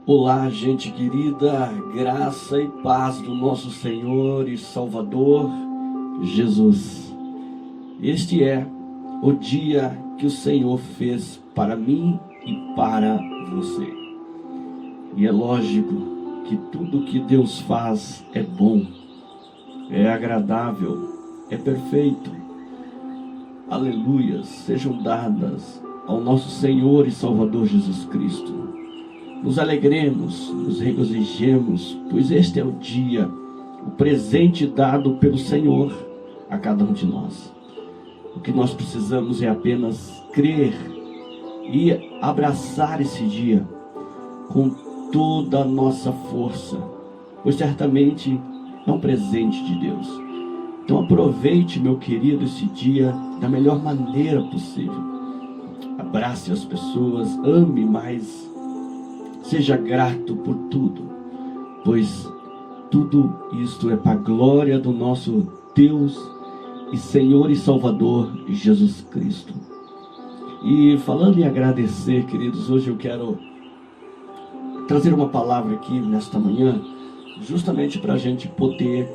Olá, gente querida, graça e paz do nosso Senhor e Salvador Jesus. Este é o dia que o Senhor fez para mim e para você. E é lógico que tudo que Deus faz é bom, é agradável, é perfeito. Aleluias sejam dadas ao nosso Senhor e Salvador Jesus Cristo. Nos alegremos, nos regozijemos, pois este é o dia, o presente dado pelo Senhor a cada um de nós. O que nós precisamos é apenas crer e abraçar esse dia com toda a nossa força, pois certamente é um presente de Deus. Então aproveite, meu querido, esse dia da melhor maneira possível. Abrace as pessoas, ame mais. Seja grato por tudo, pois tudo isto é para a glória do nosso Deus e Senhor e Salvador Jesus Cristo. E falando em agradecer, queridos, hoje eu quero trazer uma palavra aqui nesta manhã, justamente para a gente poder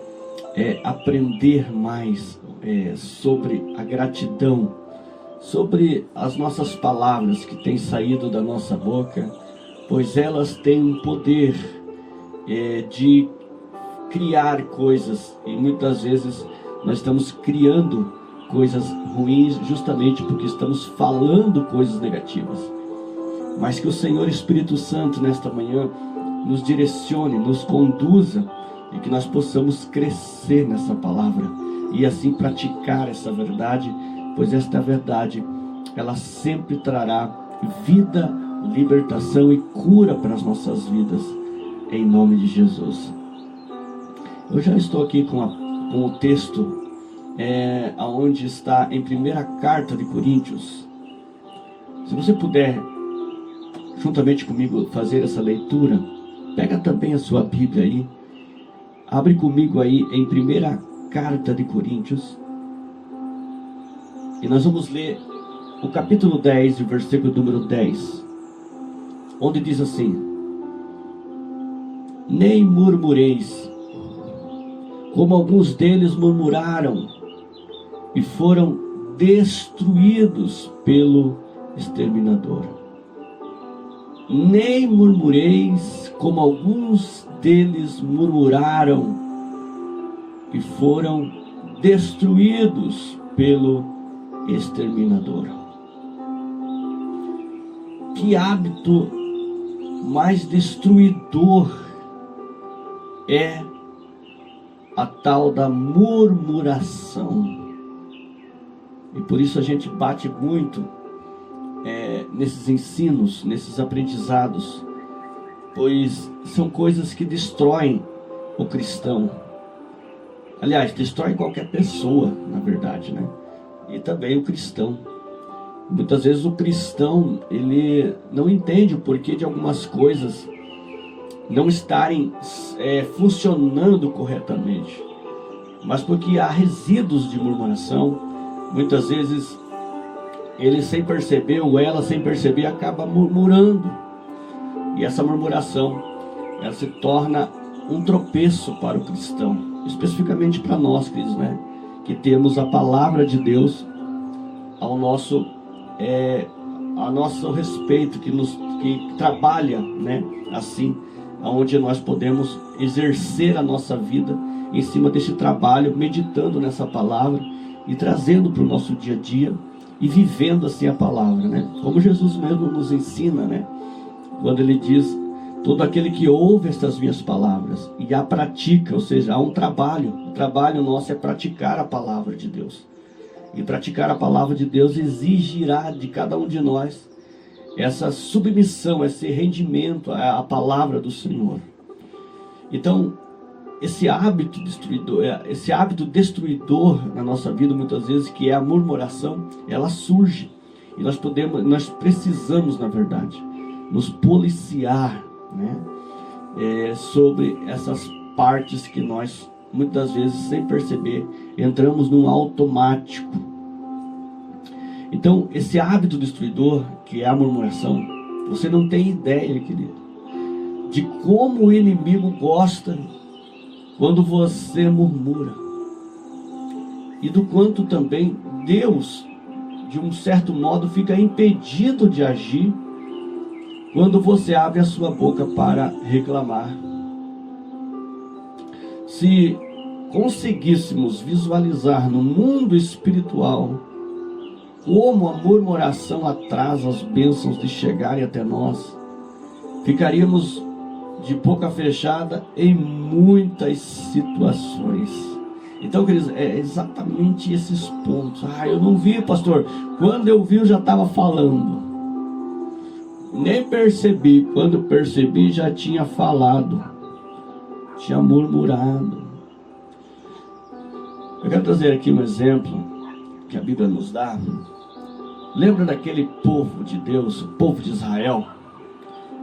aprender mais sobre a gratidão, sobre as nossas palavras que têm saído da nossa boca, pois elas têm um poder de criar coisas, e muitas vezes nós estamos criando coisas ruins justamente porque estamos falando coisas negativas. Mas que o Senhor Espírito Santo nesta manhã nos direcione, nos conduza, e que nós possamos crescer nessa palavra e assim praticar essa verdade, pois esta verdade ela sempre trará vida, libertação e cura para as nossas vidas, em nome de Jesus. Eu já estou aqui com o texto onde está em 1ª carta de Coríntios. Se você puder juntamente comigo fazer essa leitura, pega também a sua Bíblia aí, abre comigo aí em 1ª carta de Coríntios, e nós vamos ler o capítulo 10 e o versículo número 10, onde diz assim: nem murmureis, como alguns deles murmuraram e foram destruídos pelo exterminador. Nem murmureis, como alguns deles murmuraram e foram destruídos pelo exterminador. Que hábito mais destruidor é a tal da murmuração. E por isso a gente bate muito nesses ensinos, nesses aprendizados, pois são coisas que destroem o cristão. Aliás, destrói qualquer pessoa, na verdade, né? E também o cristão. Muitas vezes o cristão, ele não entende o porquê de algumas coisas não estarem funcionando corretamente, mas porque há resíduos de murmuração. Muitas vezes ele sem perceber, ou ela sem perceber, acaba murmurando, e essa murmuração ela se torna um tropeço para o cristão, especificamente para nós, queridos, né? Que temos a palavra de Deus ao nosso respeito, que trabalha, né, assim, onde nós podemos exercer a nossa vida em cima desse trabalho, meditando nessa palavra e trazendo para o nosso dia a dia e vivendo assim a palavra, né? Como Jesus mesmo nos ensina, né? Quando ele diz: todo aquele que ouve estas minhas palavras e a pratica, ou seja, há um trabalho. O trabalho nosso é praticar a palavra de Deus. E praticar a palavra de Deus exigirá de cada um de nós essa submissão, esse rendimento à palavra do Senhor. Então, esse hábito destruidor na nossa vida, muitas vezes, que é a murmuração, ela surge. E nós precisamos, na verdade, nos policiar, né? Sobre essas partes que nós, muitas vezes, sem perceber, entramos num automático. Então, esse hábito destruidor, que é a murmuração, você não tem ideia, querido, de como o inimigo gosta quando você murmura, e do quanto também Deus, de um certo modo, fica impedido de agir quando você abre a sua boca para reclamar. Se conseguíssemos visualizar no mundo espiritual como a murmuração atrasa as bênçãos de chegarem até nós, ficaríamos de boca fechada em muitas situações. Então, queridos, é exatamente esses pontos. Eu não vi, pastor. Quando eu vi, eu já estava falando. Nem percebi. Quando percebi, já tinha falado. Tinha murmurado. Eu quero trazer aqui um exemplo que a Bíblia nos dá. Lembra daquele povo de Deus, o povo de Israel,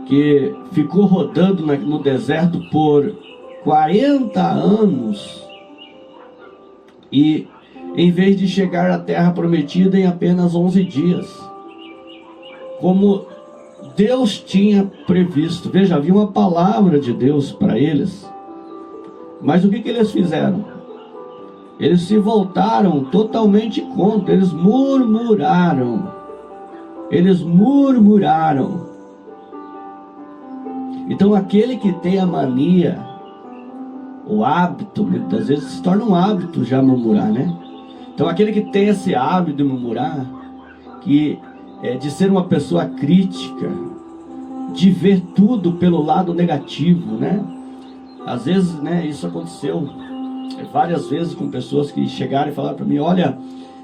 que ficou rodando no deserto por 40 anos e em vez de chegar à terra prometida em apenas 11 dias, como Deus tinha previsto. Veja, havia uma palavra de Deus para eles, mas o que eles fizeram? Eles se voltaram totalmente contra, eles murmuraram. Então aquele que tem a mania, o hábito, muitas vezes se torna um hábito já murmurar, né? Então aquele que tem esse hábito de murmurar, que é de ser uma pessoa crítica, de ver tudo pelo lado negativo, né? Às vezes, né, isso aconteceu várias vezes com pessoas que chegaram e falaram para mim: olha,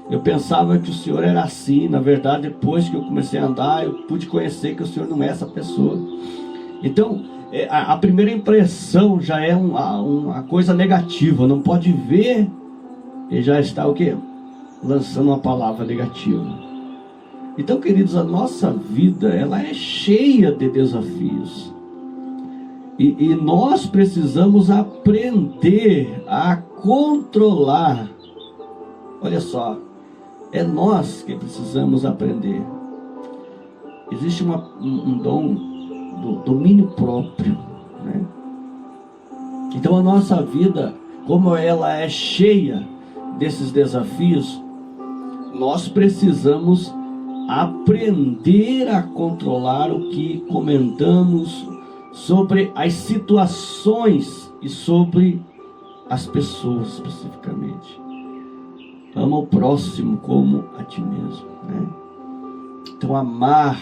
eu pensava que o senhor era assim, na verdade depois que eu comecei a andar eu pude conhecer que o senhor não é essa pessoa. Então a primeira impressão já é uma coisa negativa, não pode ver e já está o quê? Lançando uma palavra negativa. Então, queridos, a nossa vida, ela é cheia de desafios. E nós precisamos aprender a controlar. Olha só, é nós que precisamos aprender. Existe um dom do domínio próprio, né? Então a nossa vida, como ela é cheia desses desafios, nós precisamos aprender a controlar o que comentamos sobre as situações e sobre as pessoas especificamente. Ama o próximo como a ti mesmo, né? Então amar.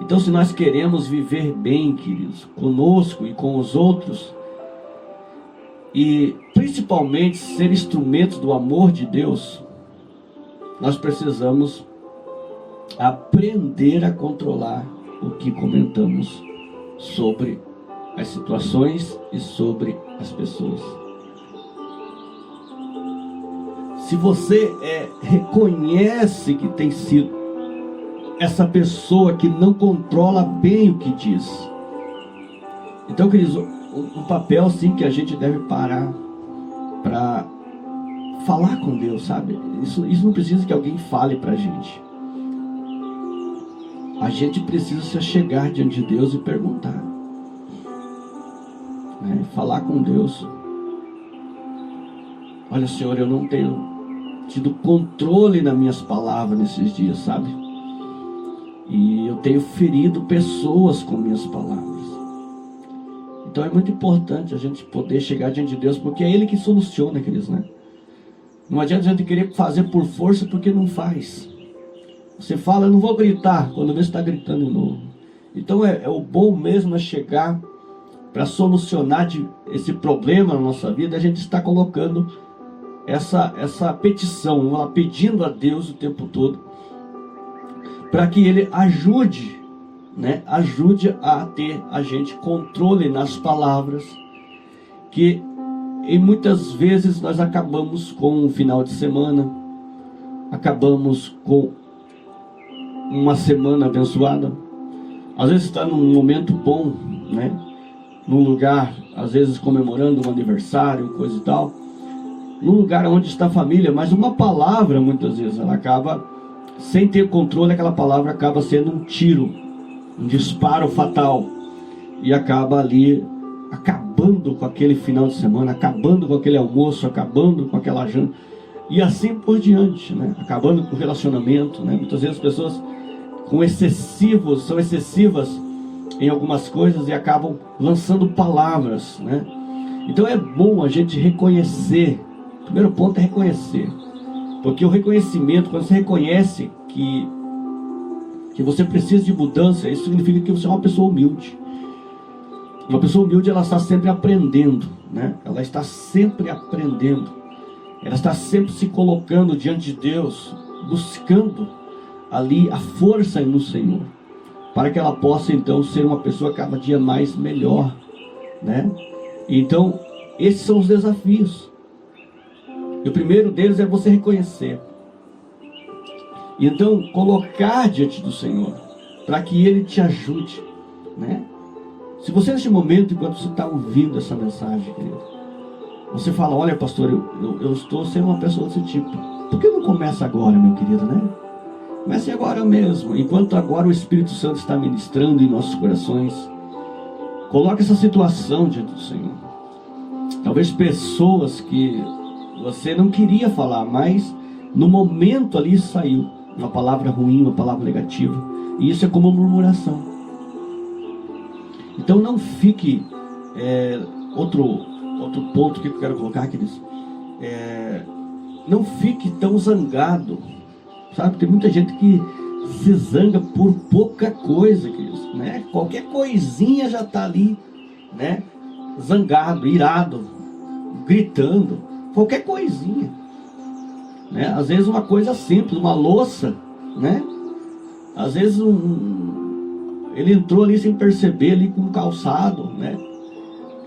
Então, se nós queremos viver bem, queridos, conosco e com os outros, e principalmente ser instrumentos do amor de Deus, nós precisamos aprender a controlar o que comentamos sobre as situações e sobre as pessoas. Se você reconhece que tem sido essa pessoa que não controla bem o que diz, então, queridos, um papel sim que a gente deve parar para falar com Deus, sabe? Isso não precisa que alguém fale para a gente. A gente precisa se achegar diante de Deus e perguntar, né? Falar com Deus. Olha, Senhor, eu não tenho tido controle nas minhas palavras nesses dias, sabe? E eu tenho ferido pessoas com minhas palavras. Então é muito importante a gente poder chegar diante de Deus, porque é Ele que soluciona, queridos, né? Não adianta a gente querer fazer por força, porque não faz. Você fala: eu não vou gritar, quando vê, você está gritando de novo. Então o bom mesmo é chegar para solucionar esse problema na nossa vida. A gente está colocando essa petição, ela pedindo a Deus o tempo todo, para que Ele ajude, né? Ajude a ter a gente controle nas palavras, que e muitas vezes nós acabamos com um final de semana, acabamos com uma semana abençoada. Às vezes está num momento bom, né? Num lugar, às vezes comemorando um aniversário, coisa e tal, num lugar onde está a família, mas uma palavra, muitas vezes, ela acaba, sem ter controle, aquela palavra acaba sendo um tiro, um disparo fatal. e acaba ali acabando com aquele final de semana, acabando com aquele almoço, acabando com aquela janta, e assim por diante, né? Acabando com o relacionamento, né? Muitas vezes as pessoas são excessivas em algumas coisas e acabam lançando palavras, né? Então é bom a gente reconhecer. O primeiro ponto é reconhecer, porque o reconhecimento, quando você reconhece que você precisa de mudança, isso significa que você é uma pessoa humilde. Uma pessoa humilde, ela está sempre aprendendo, né? Ela está sempre aprendendo. Ela está sempre se colocando diante de Deus, buscando ali a força no Senhor, para que ela possa então ser uma pessoa cada dia mais melhor, né? Então, esses são os desafios. E o primeiro deles é você reconhecer. E então, colocar diante do Senhor, para que Ele te ajude, né? Se você neste momento, enquanto você está ouvindo essa mensagem, querido, você fala, olha pastor, eu estou sendo uma pessoa desse tipo. Por que não começa agora, meu querido, né? Comece agora mesmo, enquanto agora o Espírito Santo está ministrando em nossos corações. Coloque essa situação diante do Senhor. Talvez pessoas que você não queria falar, mas no momento ali saiu uma palavra ruim, uma palavra negativa, e isso é como murmuração. Então não fique, outro ponto que eu quero colocar, queridos, não fique tão zangado, sabe? Tem muita gente que se zanga por pouca coisa, queridos, né? Qualquer coisinha já está ali, né? Zangado, irado, gritando, qualquer coisinha, né? Às vezes uma coisa simples, uma louça, né? Às vezes ele entrou ali sem perceber, ali com um calçado, né?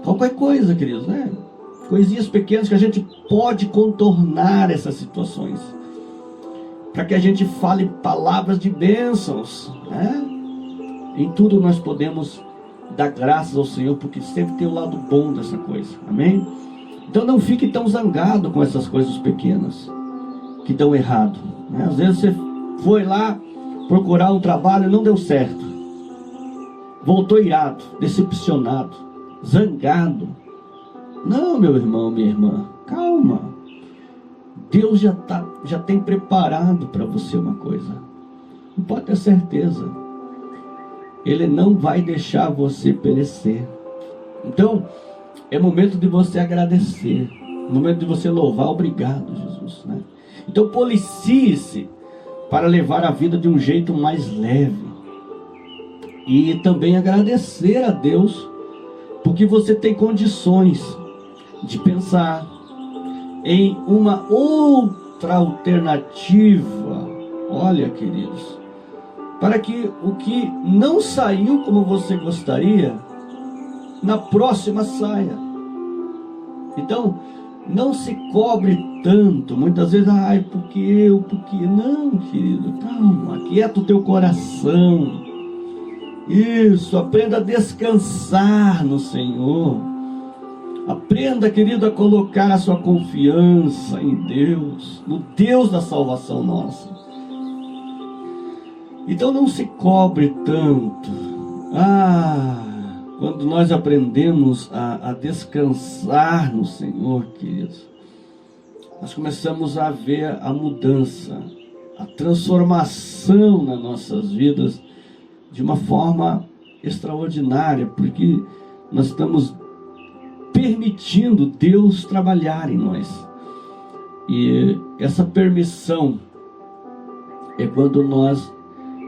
Qualquer coisa, queridos, né? Coisinhas pequenas que a gente pode contornar essas situações, para que a gente fale palavras de bênçãos, né? Em tudo nós podemos dar graças ao Senhor, porque sempre tem o lado bom dessa coisa, amém? Então não fique tão zangado com essas coisas pequenas que dão errado, né? Às vezes você foi lá procurar um trabalho e não deu certo, voltou irado, decepcionado, zangado. Não, meu irmão, minha irmã, calma. Deus já tem preparado para você uma coisa. Não pode ter certeza. Ele não vai deixar você perecer. Então, é momento de você agradecer. É momento de você louvar. Obrigado, Jesus, né? Então, policie-se para levar a vida de um jeito mais leve. E também agradecer a Deus, porque você tem condições de pensar em uma outra alternativa. Olha, queridos, para que o que não saiu como você gostaria, na próxima saia. Então, não se cobre tanto. Muitas vezes, porque não, querido, calma, aquieta o teu coração. Isso, aprenda a descansar no Senhor. Aprenda, querido, a colocar a sua confiança em Deus, no Deus da salvação nossa. Então não se cobre tanto. Quando nós aprendemos a descansar no Senhor, queridos, nós começamos a ver a mudança, a transformação nas nossas vidas de uma forma extraordinária, porque nós estamos permitindo Deus trabalhar em nós. E essa permissão é quando nós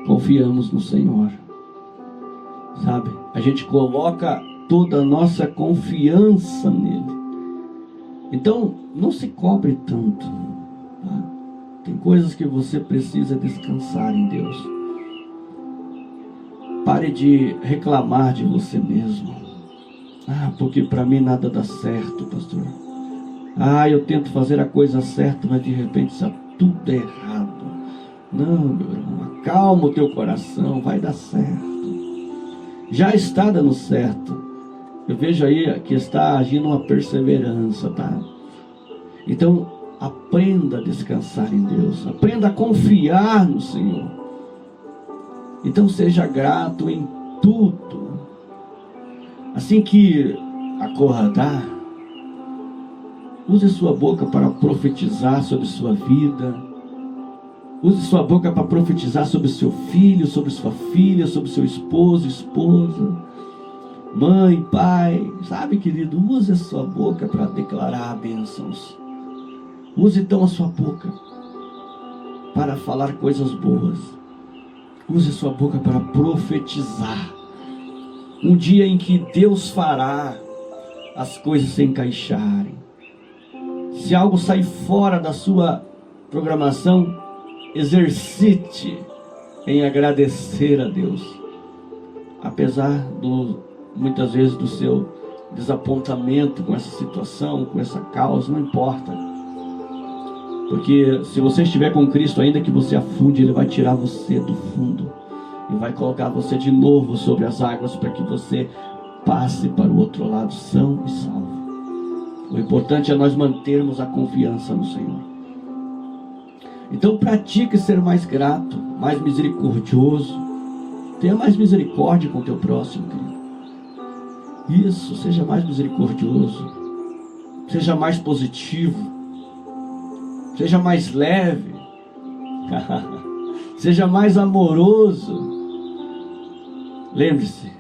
confiamos no Senhor, sabe? A gente coloca toda a nossa confiança nele. Então, não se cobre tanto, tá? Tem coisas que você precisa descansar em Deus. Pare de reclamar de você mesmo. Porque para mim nada dá certo, pastor. Eu tento fazer a coisa certa, mas de repente está tudo errado. Não, meu irmão, acalma o teu coração, vai dar certo. Já está dando certo. Eu vejo aí que está agindo uma perseverança, tá? Então, aprenda a descansar em Deus. Aprenda a confiar no Senhor. Então, seja grato em tudo. Assim que acordar, use sua boca para profetizar sobre sua vida. Use sua boca para profetizar sobre seu filho, sobre sua filha, sobre seu esposo, esposa, mãe, pai. Sabe, querido, use a sua boca para declarar bênçãos. Use então a sua boca para falar coisas boas. Use a sua boca para profetizar. Um dia em que Deus fará as coisas se encaixarem. Se algo sair fora da sua programação, exercite em agradecer a Deus. Apesar muitas vezes do seu desapontamento com essa situação, com essa causa, não importa. Porque se você estiver com Cristo, ainda que você afunde, Ele vai tirar você do fundo e vai colocar você de novo sobre as águas para que você passe para o outro lado são e salvo. O importante é nós mantermos a confiança no Senhor. Então pratique ser mais grato, mais misericordioso. Tenha mais misericórdia com o teu próximo, querido. Isso, seja mais misericordioso. Seja mais positivo. Seja mais leve. Seja mais amoroso. Lembre-se,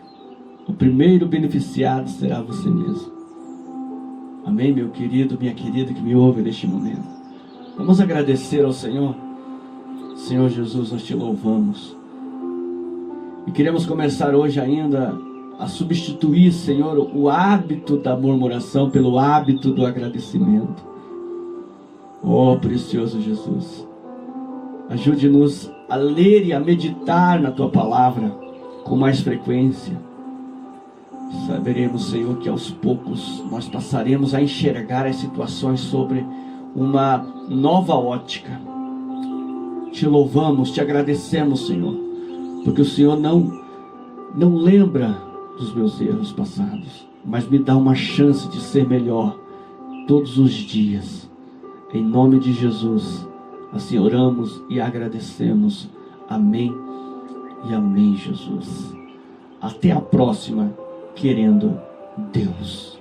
o primeiro beneficiado será você mesmo. Amém, meu querido, minha querida que me ouve neste momento. Vamos agradecer ao Senhor. Senhor Jesus, nós te louvamos. E queremos começar hoje ainda a substituir, Senhor, o hábito da murmuração pelo hábito do agradecimento. Oh, precioso Jesus, ajude-nos a ler e a meditar na Tua Palavra com mais frequência. Saberemos, Senhor, que aos poucos nós passaremos a enxergar as situações sobre uma nova ótica. Te louvamos, te agradecemos, Senhor, porque o Senhor não lembra dos meus erros passados, mas me dá uma chance de ser melhor todos os dias. Em nome de Jesus, assim oramos e agradecemos. Amém e amém, Jesus. Até a próxima, querendo Deus.